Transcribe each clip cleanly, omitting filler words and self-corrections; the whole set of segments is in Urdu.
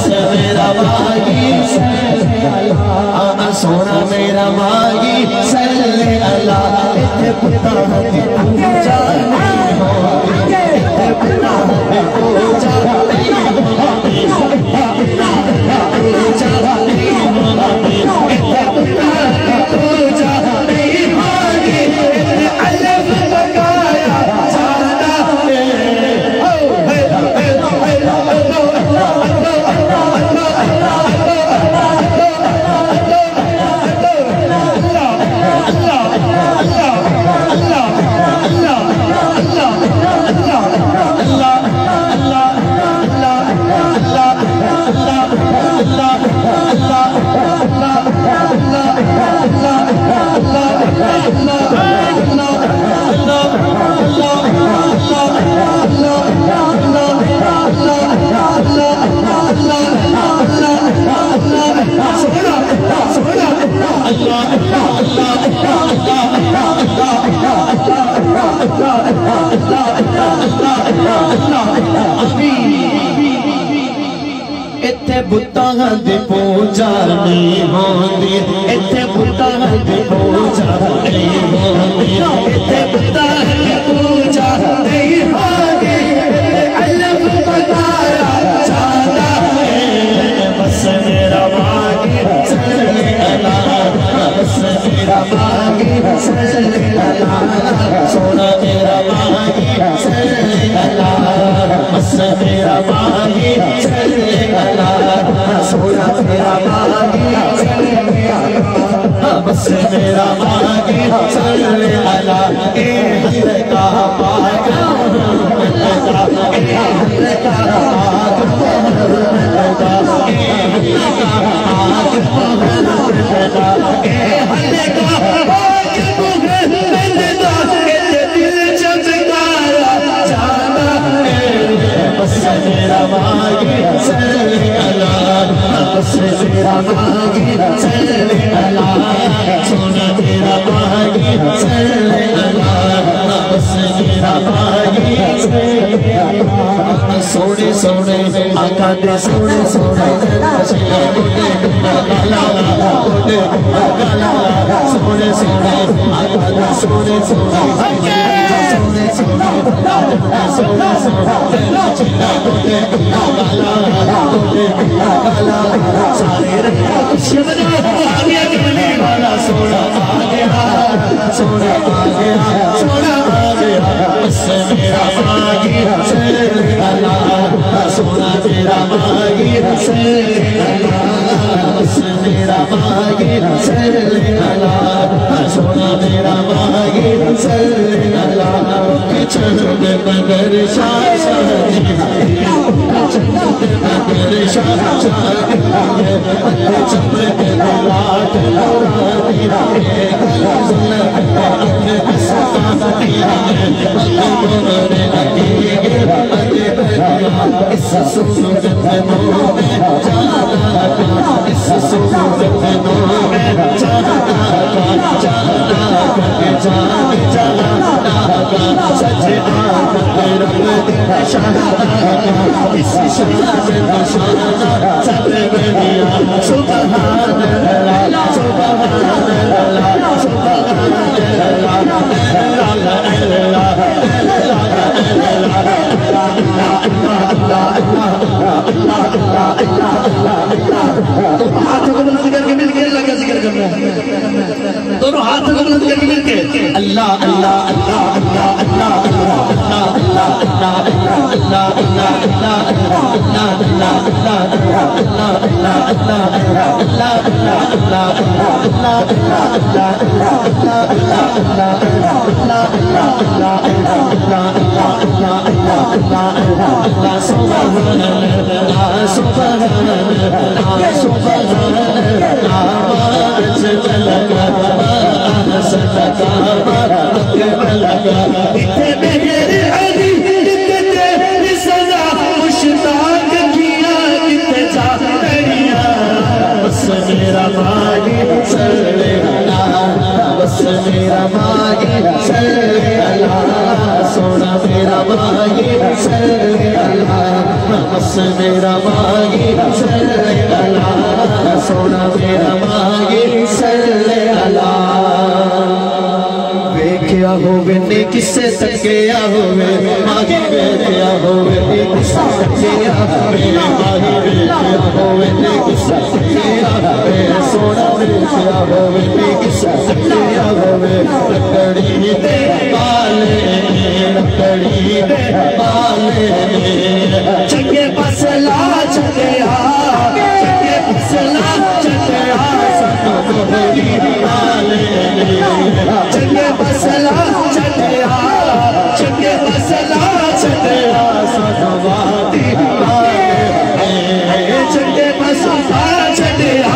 بس میرا مائی سونا میرا مائی صلی اللہ اتنے پتا دی پوجا نہیں ہوتی اتنے پتا دی پوجا نہیں ہوتی پوجا نہیں ہوتی اتنے پتا دی پوجا نہیں ہوتی اتنے علم لگایا جانا ہے اتھے بتاں دی پوجا نہیں ہوندی اتھے بتاں دی پوجا نہیں ہوندی اتھے بتاں دی پوجا نہیں ہوندی علم بتایا جاتا ہے بس میرا مائی صلی اللہ بس میرا مائی صلی اللہ سونا میرا مائی صلی اللہ بس میرا مائی صلی اللہ سونا میرا مائی صلی اللہ بس میرا مائی صلی اللہ اے حضرت کا پاک محمد کا اے حضرت کا پاک محمد کا اے حضرت کا پاک محمد کا اے حضرت کا پاک محمد کا دل چمکایا جانا ہے بس میرا مائی صلی اللہ بس میرا مائی صلی اللہ سونا میرا مائی صلی اللہ بس میرا مائی صلی اللہ سونے سونے آقا دے سونے سونے سونے گالا سونے سونے آقا دے سونے سونے سونے سونے سونے سونے سارے رہا شمنا آگیا جملی والا سونا آگیا سونا آگیا سونا آگیا بس میرا مائی صلی اللہ سونا میرا مائی صلی اللہ بس میرا مائی صلی اللہ سونا میرا مائی صلی اللہ کچھ مگر شاہ شاہ مگر شاہ شاہ چمک لاٹ لورانی ایک ظلم اپنے اسفا دیا مورے لگی گرا اس صورت نور میں جانا کا اس صورت نور میں جانا کا جانا کا جان جانا کا سجدہ کر رب دل شہادہ کا اس شہادہ شہادہ سب بنیا سبحان اللہ سبحان اللہ سبحان دونوں ہاتھوں کو بلند کر کے مل کے اللہ اللہ اللہ اللہ اللہ اللہ اللہ اللہ اللہ میرا مائی صلی اللہ بس میرا مائی صلی اللہ سونا میرا مائی صلی اللہ بس بس میرا ماہی صلی اللہ سونا میرا ماہی صلی اللہ ویکھیا ہووے نے کسے تکیا ہووے ماہی ویکھیا ہووے نے کسے تکیا ہووے ماہی ویکھیا ہووے نے کسے تکیا ہووے سونا ویکھیا ہووے نے کسے تکیا ہووے لکڑی دے بالے لکڑی دے بالے چنگے پسلا چلیا چنگے پسلا چلیا سنو گوری بالے چنگے پسلا چلیا چنگے پسلا چلیا سنو وادی بالے چنگے پسلا چلیا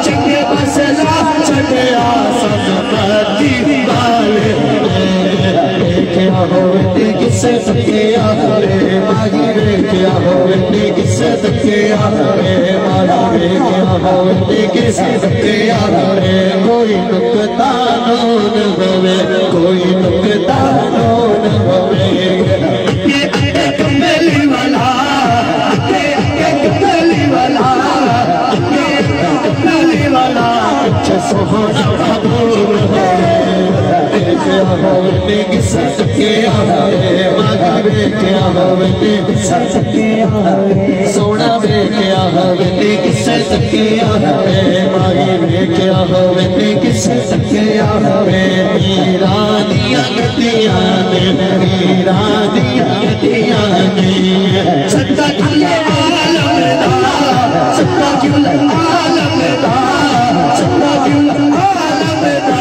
چنگے پسلا چلیا سنو وادی بالے ویکھیا ہووے کسے تکیا ہووے ماہی ویکھیا ہووے کسے تکیا ہووے ماہی ویکھیا ہووے کسے تکیا ہووے کوئی نکتہ نون ہووے کوئی نکتہ نون ہووے یہ کملی والا کملی والا کملی والا سونا محبوب ہووے ویکھیا ہووے کسے تکیا ہووے ماہی ویکھیا ہووے کسے تکیا ہووے سونا ویکھیا ہووے کسے تکیا ہووے ماہی ویکھیا ہووے کسے تکیا ہووے میران دیاں گدیاں نے میران دیاں گدیاں نے ستا کل عالم دا ستا کل عالم دا ستا کل عالم دا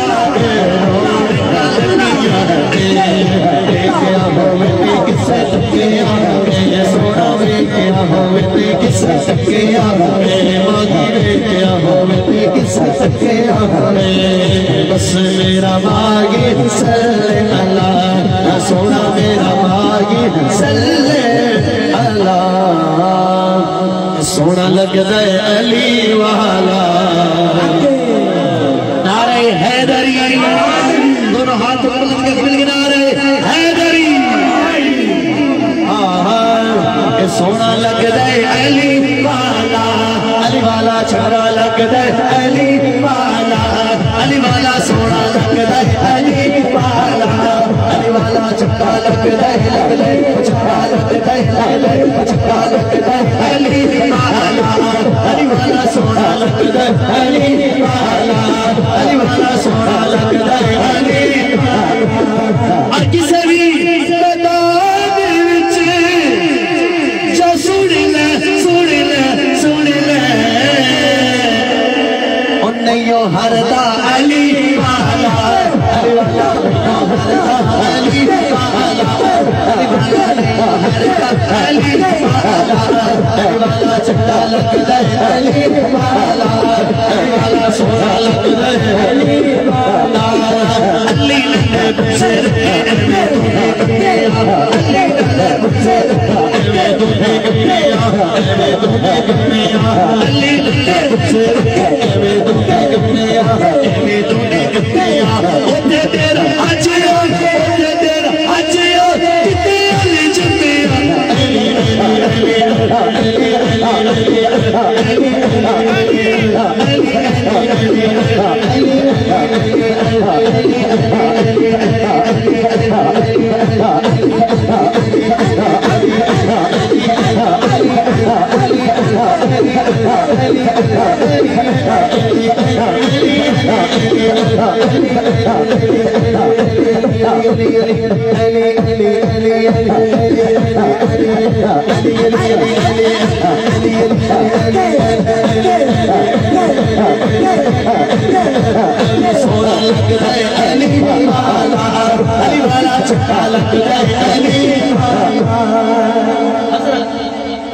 ویکھیا ہووے کسے تکیا ہووے سونا ویکھیا ہووے کسے تکیا ہووے ماہی ویکھیا ہووے کسے تکیا ہووے بس میرا ماہی صلی اللہ سونا میرا ماہی صلی اللہ سونا لگدا ہے علی والا نعرہ حیدری دونوں ہاتھ بلند کے مل کے نعرہ حیدری سونا لگدا ہے علی والا چھڑا لگدا ہے علی والا سونا لگدا ہے علی والا چھڑا لگدا ہے چھڑا لگدا ہے چھڑا لگدا ہے علی والا سونا لگدا ہے علی والا سونا لگدا ہے علی اور کسے بھی ہر دا علی والا علی والا علی والا چھٹا لگدا ہے علی والا سونا لگدا ہے علی والا علی نے بشر میں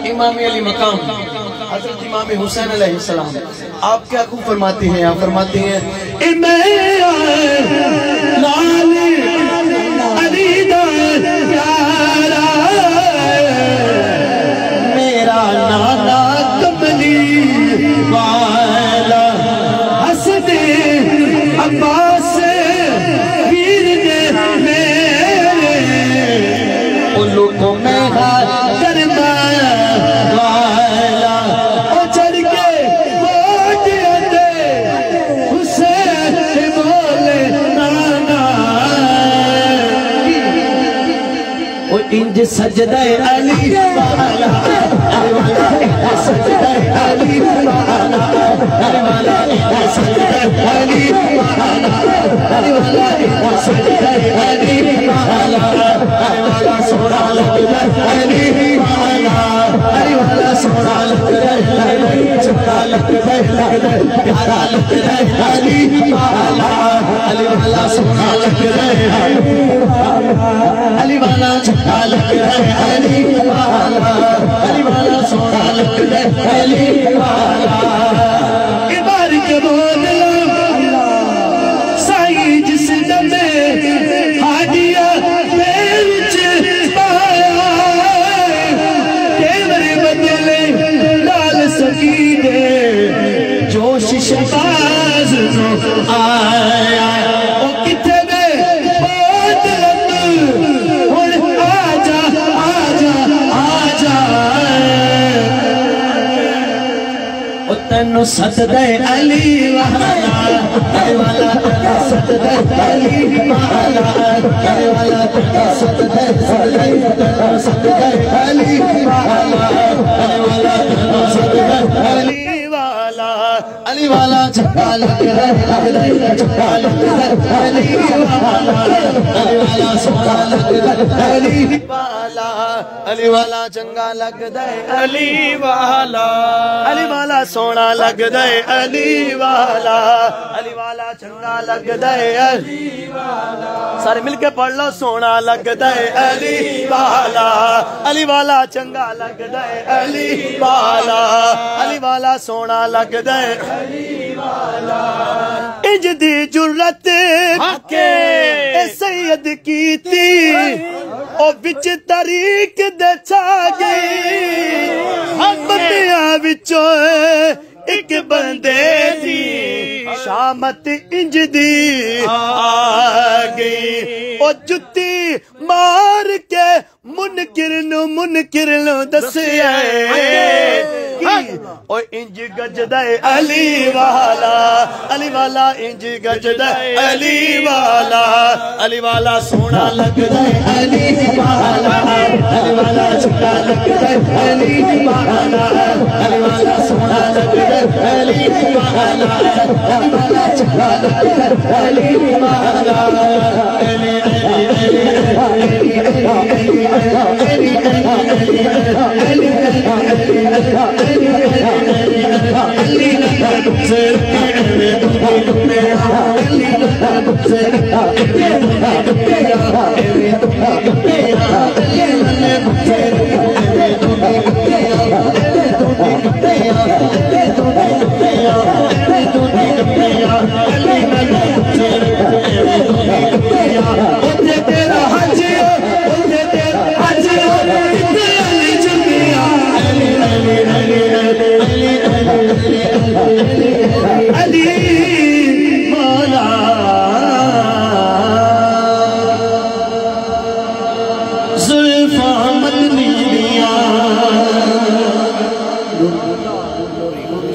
امام علی مقام حضرت امام حسین علیہ السلام آپ کیا خوب فرماتے ہیں؟ آپ فرماتے ہیں میرا نانا کملی والا حسد عباس ویر نے میرے ان لوگوں میں کرنا انج سجدہ علی والا علی والا سجدہ علی والا علی والا سجدہ علی والا علی والا سجدہ علی والا علی والا سونا لگدا علی والا علی والا سونا لگدا چنگا لگدا پیارا لگدا علی والا علی والا سونا لگدا علی والا چنگا لگدا علی والا علی والا سونا لگدا علی والا بارک بولم سائی جس دمے ہاڈیا وچ پایا تیرے بدلے لال سکینے جوش شباز نو آیا او کتے دے بادلت ہن آجا آجا آجا او تینو سجدہ علی والا علی والا سجدہ علی والا علی والا سجدہ علی والا علی والا سجدہ علی والا علی والا چنگا لگدا چنگا لگدا علی والا علی والا سونا لگدا علی والا علی والا چنگا لگدا علی والا علی والا سونا لگدا علی والا علی والا چنگا لگدا علی والا سارے مل کے پڑھ لو سونا لگدا علی والا علی والا چنگا لگدا علی والا علی والا سونا لگدا علی والا انج دی جرت اے سید کیتی او وچ طریق دے چھا گئی بندیاں وچوں ایک بندے دی شامت انج دی آگئی او جتی مار کے منکر نو دسیا او انج گجدہ علی والا انج گجدہ علی والا سونا لگدا علی والا چنگا لگدا علی والا سونا لگدا علی والا چنگا لگدا علی والا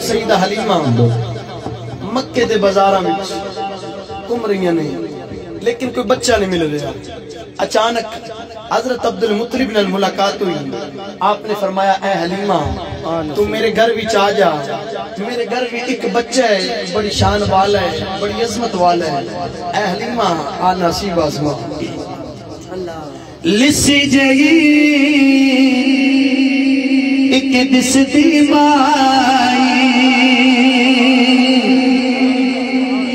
سیدہ حلیمہ مکے دے بازاراں وچ گھوم رہیاں نے لیکن کوئی بچہ نہیں مل رہا اچانک حضرت عبدالمطلب نال ملاقات ہوئی آپ نے فرمایا اے حلیمہ تو میرے گھر وچ آ جا میرے گھر وچ ایک بچہ ہے بڑی شان والا ہے بڑی عظمت والا ہے اے حلیمہ آ نصیب آزما لسی جئی ایک دس دی مائی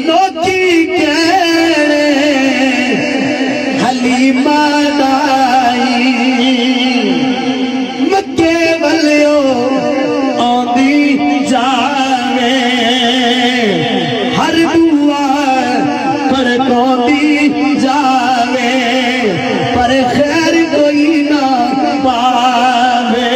نوکی کہڑے حلیمہ دائی مکے ولیو آندی جاوے ہر بوا پر کوندی جاوے پر خیر کوئی نہ پاوے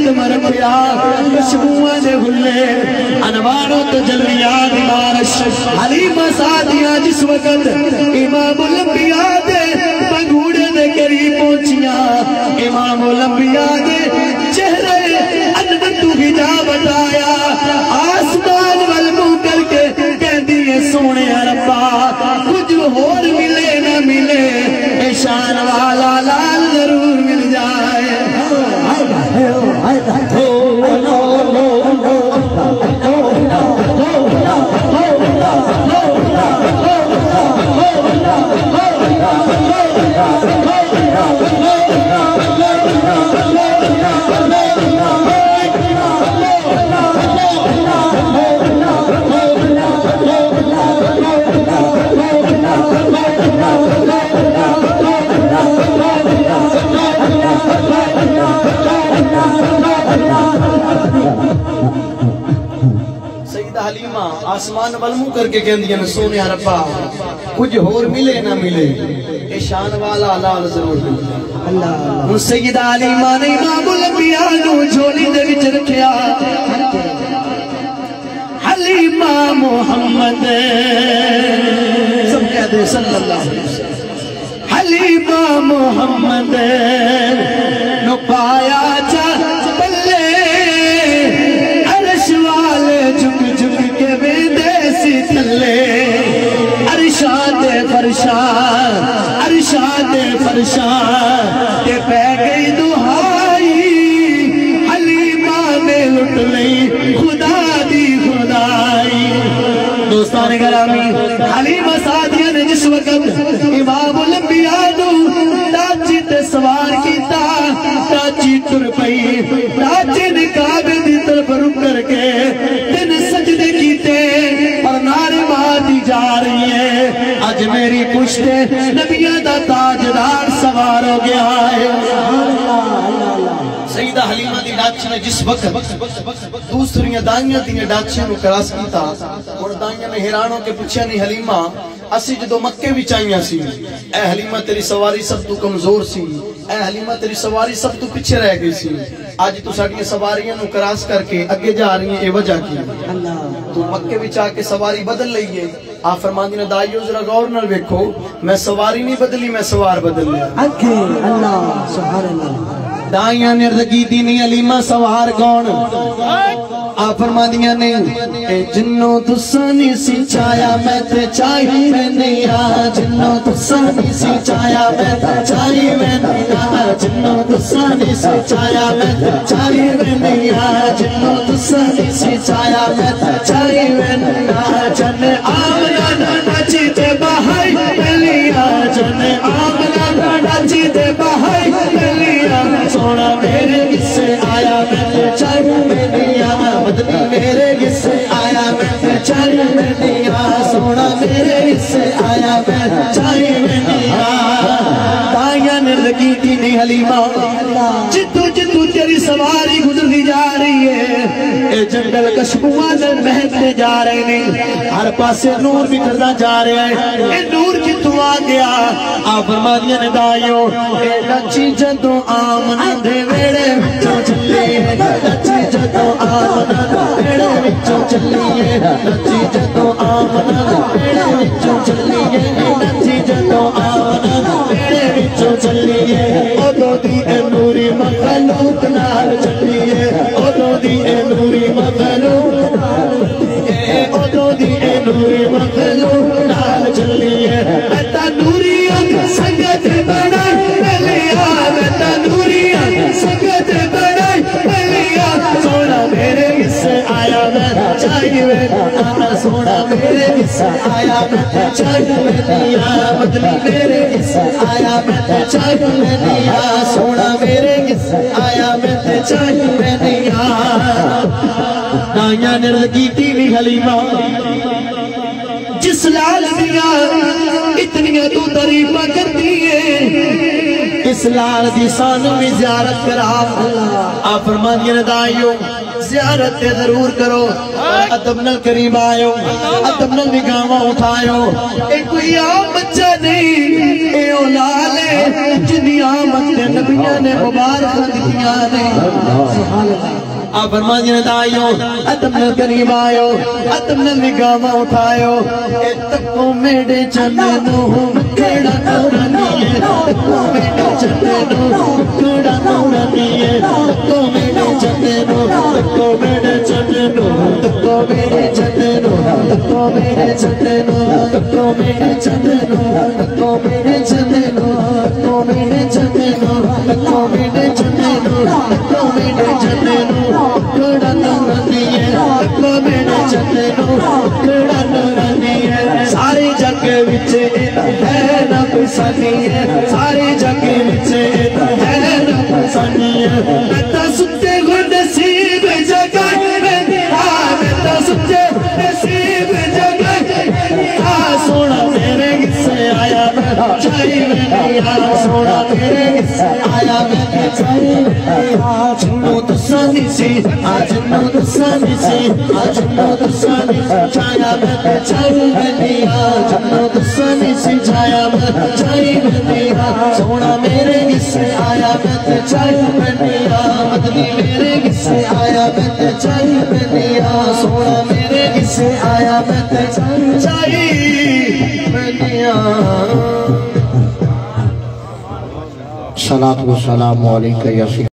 قدم رکھیا خوشبوئیں دے گلے انواروں تو جلیاں دی بارش حلیمہ سعدیہ جس وقت امام الانبیاء دے پنگوڑے دے قریب پہنچیاں امام الانبیاء دے چہرے انور تو حجاب آیا آسمان والمو کر کے کہہ دیئے سونے ربا کچھ اور ملے نہ ملے اے شان والا لال ضرور مل جائے آسمان والمو کر کے کہہ دیا سونے ربا کچھ اور ملے نہ ملے اے شان والا لال ضرور ملے سیدہ حلیمہ نے امام الانبیاء نو جھولی دے وچ رکھیا حلیمہ محمد سب کہہ دے صلی اللہ علیہ وسلم حلیمہ محمد نو پایا جا بلے عرش والے جھک جھک کے ویندے سی تھلے عرشات فرشان تے پہ گئی دہائی حلیمہ نے لٹ لئی خدا دی خدائی دوستان گرامی حلیمہ سعدیہ نے جس وقت امام الانبیاء نو ڈاچی تے سوار کیتا ڈاچی تر پئی ڈاچی نے کعبے دی طرف رک کر کے تین سجدے کیتے اور نعرے ماری جا رہی ہے آج میری پشتے نبیہ دا تاجدار سوار ہو گیا ہے سیدہ حلیمہ دی ڈاچی نے جس وقت دوسریاں دائیاں دی ڈاچیاں نو کراس کیتا اور دائیاں نے حیرانوں کے پوچھا نہیں حلیمہ اسی جدو مکے بھی چاہیاں سی اے حلیمہ تیری سواری سب تو کمزور سی اے حلیمہ تیری سواری سب تو پچھے رہ گئی سی آج تو ساڑھیاں سواریاں نو کراس کر کے اگے جا رہی ہیں اے وجہ کی تو مکے بھی چاہ کے سواری بدل لئیے آپ فرماندی نے دائیو ذرا غور نہ دیکھو میں سواری نہیں بدلی میں سوار بدل لیا اللہ سبحان اللہ دائیاں نے رگی دینی حلیمہ سوار کون آپ فرماندیاں نے اے جنوں تسانی سی چایا میں تے چاہی میں نہیں آ جنوں تسانی سی چایا میں تے چاہی میں نہیں آ جنوں تسانی سی چایا میں تے چاہی میں نہیں آ جنوں تسانی سی چایا میں تے چاہی میں نہیں آ جن آمنا نچی تے بہائی ملیا جن آمنا نچی تے بہائی ملیا سونا میرے کسے آیا میں تے چاہی میں نہیں آ مدنی میرے کسے آیا میں چاہی میں نہیں آ سونا میرے کسے آیا میں چاہی میں نہیں آ دائیاں نے لگی تھی نہیں حلیمہ جتو جتو تیری سواری گزرتی جا رہی ہے اے جنگل کشبوہ دل مہتے جا رہے نہیں ہر پاسے نور بھی کرنا جا رہے ہیں اے نور کی تو آ گیا آپ فرمادیاں نے دائیوں اے لچی جدو آمنا دے ویڑے وچوں چلے لچی جدو آمنا ویڑے وچوں چلیے لچی جدو آمنا ویڑے وچوں چلیے لچی جدو آمنا ویڑے وچوں چلیے ادو دی اے نوری مخلوق نال چلیے ادو دی اے نوری مخلوق نال چلیے ادو دی اے نوری مخلوق نال چلیے ایتا نوریاں سنگت بڑھائی ملیا ایتا نوریاں سنگت بڑھائی ملیا سونا میرے کسے آیا میں چاہی میں آنا سونا میرے کسے آیا میں چاہی میں دیا مدنی میرے کسے آیا میں چاہی میں دیا سونا میرے کسے آیا میں چاہی میں دیا دائیاں نرگی تیوی حلیمہ جس لال دیا اتنی تو تعریفہ کرتی ہے اس لال دی سانو میں زیارت کرا آپ فرمانیاں دائیوں زیارت ضرور کرو ادب نال قریب آئو ادب نال نگاہاں اٹھائو اے کوئی عام بچہ نہیں اے اولاد ہے جنی آمد نبیوں نے مبارک دکھیاں نے آپ فرماندے نے دائیو ادب نال قریب آئو ادب نال نگاہاں اٹھائو اے تکو میڈے چنے نو کیڑا نورانی ہے تکو میڈے چنے نو کیڑا نورانی ہے تکو میڈے چنے نو تکو میڈے چنے نو تکو میڈے چنے نو تکو میڈے چنے نو تکو میڈے چنے نو تکو میڈے چنے نو تکو میڈے چنے نو تکو میڈے چنے نو تکو میڈے چنے نو کیڑا نورانی ہے تکو میڈے چنے نو کیڑا نورانی ہے ساری جگ وچ ہے رب سانی ہے ساری جگ وچ ہے رب سانی ہے میں تا ستے ہوئے نصیب جگائے میں تا ستے نصیب جگائے سونا تیرے گسے آیا میں چاہی میں سونا تیرے گسے آیا میں چاہی جنو دسانی سی جنو دسانی سی جنو دسانی چاہیا میں چاہی میں جنو دسانی سی چاہیا میں چاہی میں سونا میرے گسے آیا میں چاہی میں مدنی میرے گسے آیا میں چاہی میں سونا میرے گسے آیا میں چاہی صلاة و سلام علیکہ یا